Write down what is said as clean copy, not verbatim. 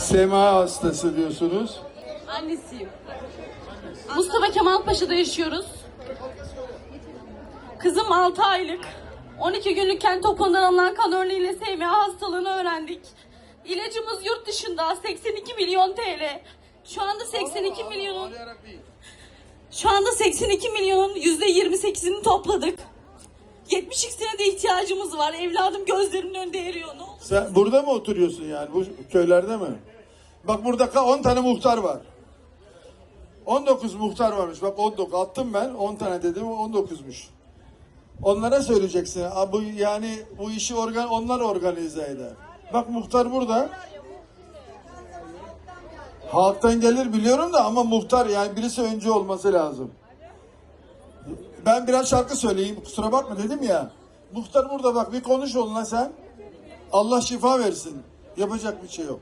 SMA hastası diyorsunuz. Annesiyim. Mustafa Kemal Paşa'da yaşıyoruz. Kızım 6 aylık. 12 günlükken topundan alınan kan örneğiyle SMA hastalığını öğrendik. İlacımız yurt dışında 82 milyon TL. Şu anda 82 milyonun %28'ini topladık. 70'ine de ihtiyacımız var. Evladım gözlerimin önünde eriyor. Ne olur. Sen burada mı oturuyorsun yani? Bu köylerde mi? Bak burada 10 tane muhtar var. 19 muhtar varmış. Bak 19 attım ben. 10 tane dedim, 19'muş. Onlara söyleyeceksin. Bu işi onlar organize eder. Bak muhtar burada. Halktan gelir biliyorum da ama muhtar yani birisi önce olması lazım. Ben biraz şarkı söyleyeyim, kusura bakma dedim ya. Muhtar burada, bak bir konuş onunla sen. Allah şifa versin. Yapacak bir şey yok.